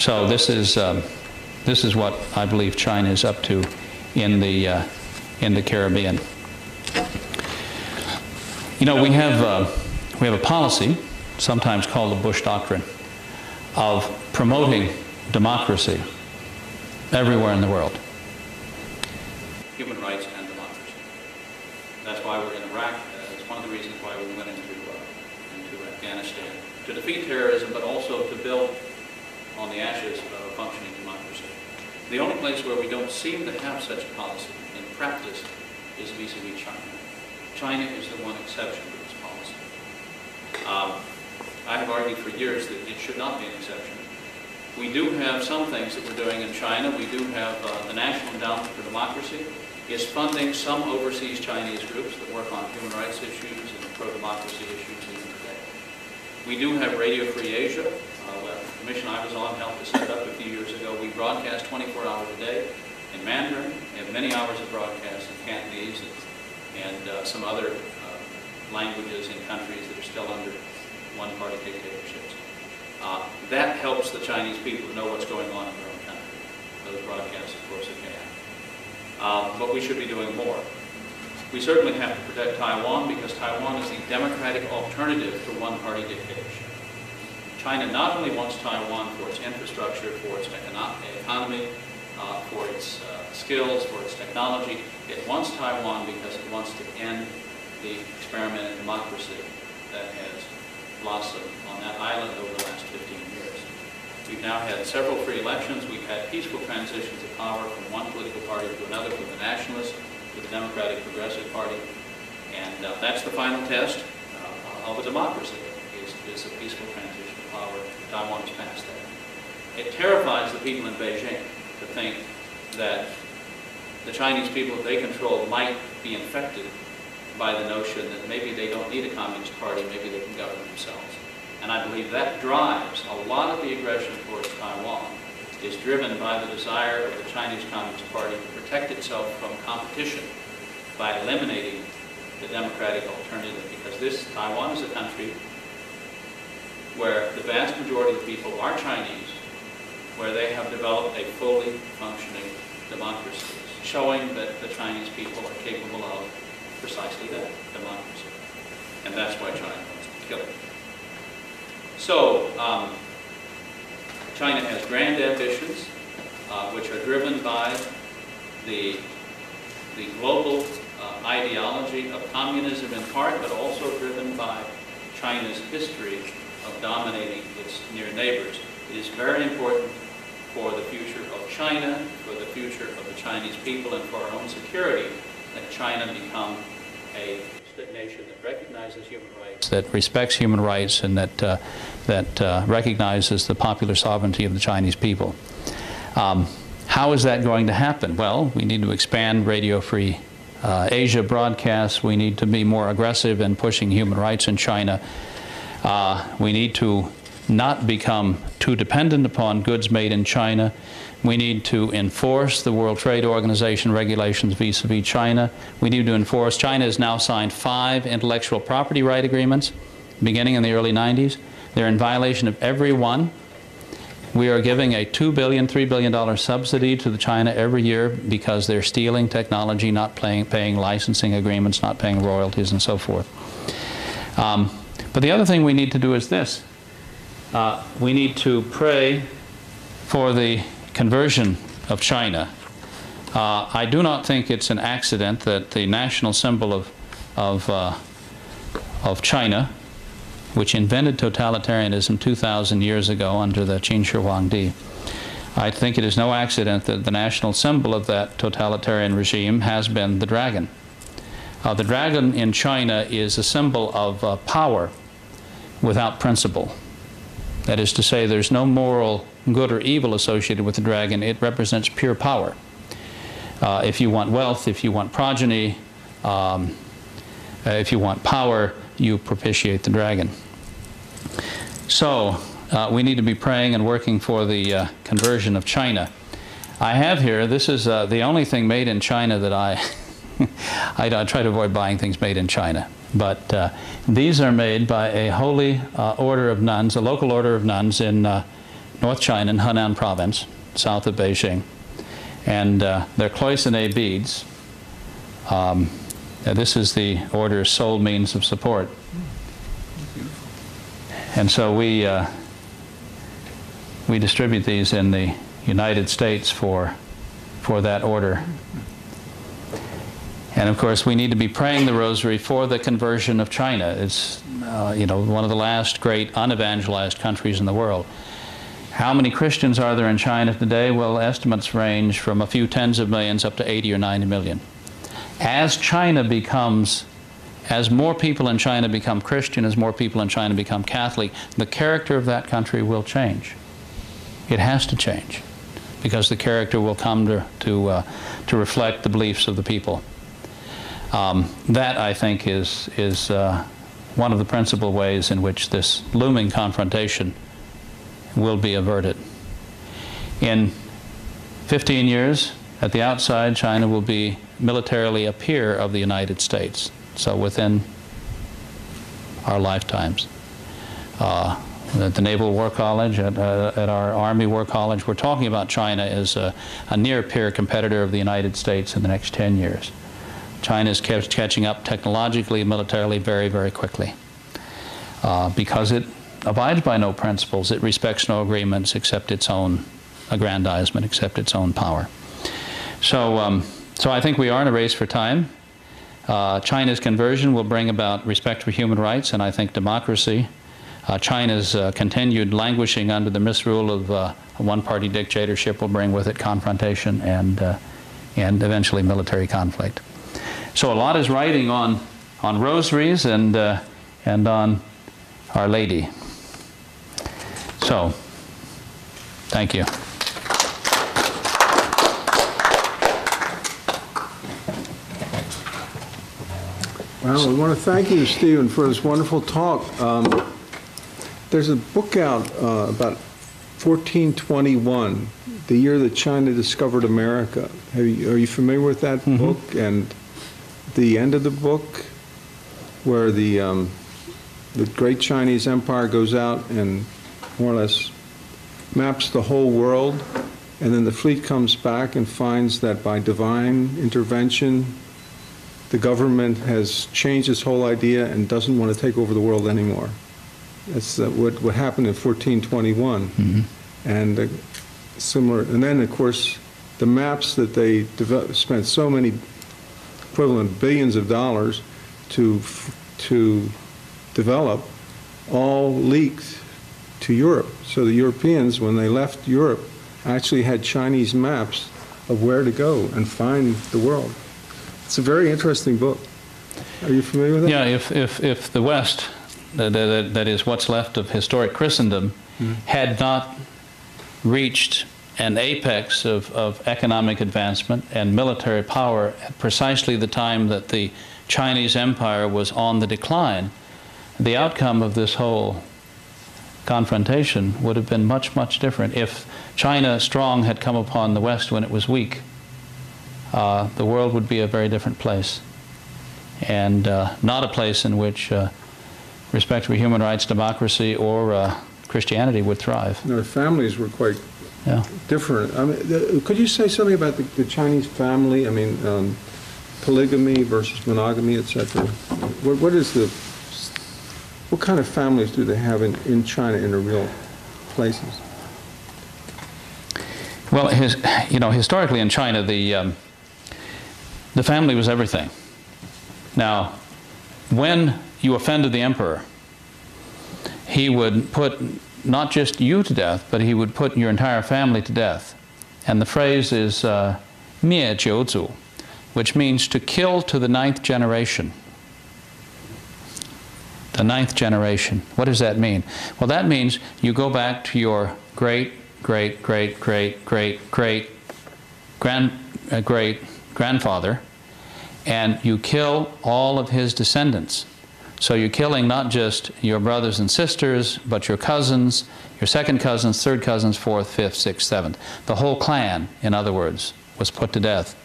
So this is what I believe China is up to in the Caribbean. You know, we have a policy, sometimes called the Bush Doctrine, of promoting democracy everywhere in the world. Human rights and democracy. That's why we're in Iraq. It's one of the reasons why we went into Afghanistan, to defeat terrorism, but also to build on the ashes of a functioning democracy. The only place where we don't seem to have such a policy in practice is vis-a-vis China. China is the one exception to this policy. I have argued for years that it should not be an exception. We do have some things that we're doing in China. We do have the National Endowment for Democracy is funding some overseas Chinese groups that work on human rights issues and pro-democracy issues even today. We do have Radio Free Asia. The mission I was on helped to set it up a few years ago. We broadcast 24 hours a day in Mandarin. We have many hours of broadcast in Cantonese and some other languages in countries that are still under one-party dictatorships. That helps the Chinese people to know what's going on in their own country. Those broadcasts, of course, are banned. But we should be doing more. We certainly have to protect Taiwan because Taiwan is the democratic alternative to one-party dictatorship. China not only wants Taiwan for its infrastructure, for its economy, for its skills, for its technology. It wants Taiwan because it wants to end the experiment in democracy that has blossomed on that island over the last 15 years. We've now had several free elections. We've had peaceful transitions of power from one political party to another, from the Nationalists to the Democratic Progressive Party. And that's the final test of a democracy, is a peaceful transition of power. Taiwan has passed that. It terrifies the people in Beijing to think that the Chinese people that they control might be infected by the notion that maybe they don't need a communist party, maybe they can govern themselves. And I believe that drives a lot of the aggression towards Taiwan is driven by the desire of the Chinese Communist Party to protect itself from competition by eliminating the democratic alternative, because Taiwan is a country where the vast majority of the people are Chinese, where they have developed a fully functioning democracy, showing that the Chinese people are capable of precisely that, democracy. And that's why China wants to kill it. So, China has grand ambitions, which are driven by the global ideology of communism in part, but also driven by China's history of dominating its near neighbors. It is very important for the future of China, for the future of the Chinese people, and for our own security that China become a nation that recognizes human rights, that respects human rights, and that recognizes the popular sovereignty of the Chinese people. How is that going to happen? Well, we need to expand Radio Free Asia broadcasts. We need to be more aggressive in pushing human rights in China. We need to not become too dependent upon goods made in China. We need to enforce the World Trade Organization regulations vis-a-vis China. We need to enforce, China has now signed 5 intellectual property right agreements beginning in the early 90s. They're in violation of every one. We are giving a $2 billion, $3 billion subsidy to China every year because they're stealing technology, not paying licensing agreements, not paying royalties, and so forth. But the other thing we need to do is this. We need to pray for the conversion of China. I do not think it's an accident that the national symbol of China, which invented totalitarianism 2,000 years ago under the Qin Shi Huangdi, I think it is no accident that the national symbol of that totalitarian regime has been the dragon. The dragon in China is a symbol of power without principle. That is to say, there's no moral good or evil associated with the dragon. It represents pure power. If you want wealth, if you want progeny, if you want power, you propitiate the dragon. So we need to be praying and working for the conversion of China. I have here, this is the only thing made in China that I try to avoid buying things made in China. But these are made by a holy order of nuns, a local order of nuns in North China in Henan province, south of Beijing. And they're cloisonné beads. This is the order's sole means of support. And so we distribute these in the United States for that order. And of course, we need to be praying the rosary for the conversion of China. It's you know, one of the last great unevangelized countries in the world. How many Christians are there in China today? Well, estimates range from a few tens of millions up to 80 or 90 million. As China becomes, as more people in China become Christian, as more people in China become Catholic, the character of that country will change. It has to change, because the character will come to reflect the beliefs of the people. That, I think, is one of the principal ways in which this looming confrontation will be averted. In 15 years, at the outside, China will be militarily a peer of the United States. So within our lifetimes. At the Naval War College, at our Army War College, we're talking about China as a near peer competitor of the United States in the next 10 years. China is catching up technologically, militarily, very, very quickly. Because it abides by no principles, it respects no agreements except its own aggrandizement, except its own power. So, so I think we are in a race for time. China's conversion will bring about respect for human rights and I think democracy. China's continued languishing under the misrule of a one-party dictatorship will bring with it confrontation and eventually military conflict. So a lot is riding on rosaries and on Our Lady. So, thank you. Well, I want to thank you, Stephen, for this wonderful talk. There's a book out about 1421, the year that China discovered America. Are you familiar with that book? And the end of the book, where the great Chinese empire goes out and more or less maps the whole world, and then the fleet comes back and finds that by divine intervention, the government has changed its whole idea and doesn't want to take over the world anymore. That's what happened in 1421. And similar, and then of course the maps that they spent so many equivalent billions of dollars to develop all leaked to Europe. So the Europeans, when they left Europe, actually had Chinese maps of where to go and find the world. It's a very interesting book. Are you familiar with that? Yeah, if the West, that is what's left of historic Christendom, had not reached an apex of economic advancement and military power at precisely the time that the Chinese empire was on the decline, the outcome of this whole confrontation would have been much, much different. If China strong had come upon the West when it was weak, the world would be a very different place, and not a place in which respect for human rights, democracy, or Christianity would thrive. No, the families were quite different. I mean, could you say something about the Chinese family? I mean, polygamy versus monogamy, etc. What kind of families do they have in China in the real places? Well, historically in China, the family was everything. Now, when you offended the emperor, he would put not just you to death, but he would put your entire family to death. And the phrase is 灭九族, which means to kill to the 9th generation. The 9th generation. What does that mean? Well, that means you go back to your great-great-great-great-great-grandfather, and you kill all of his descendants. So you're killing not just your brothers and sisters, but your cousins, your second cousins, third cousins, fourth, fifth, sixth, seventh. The whole clan, in other words, was put to death.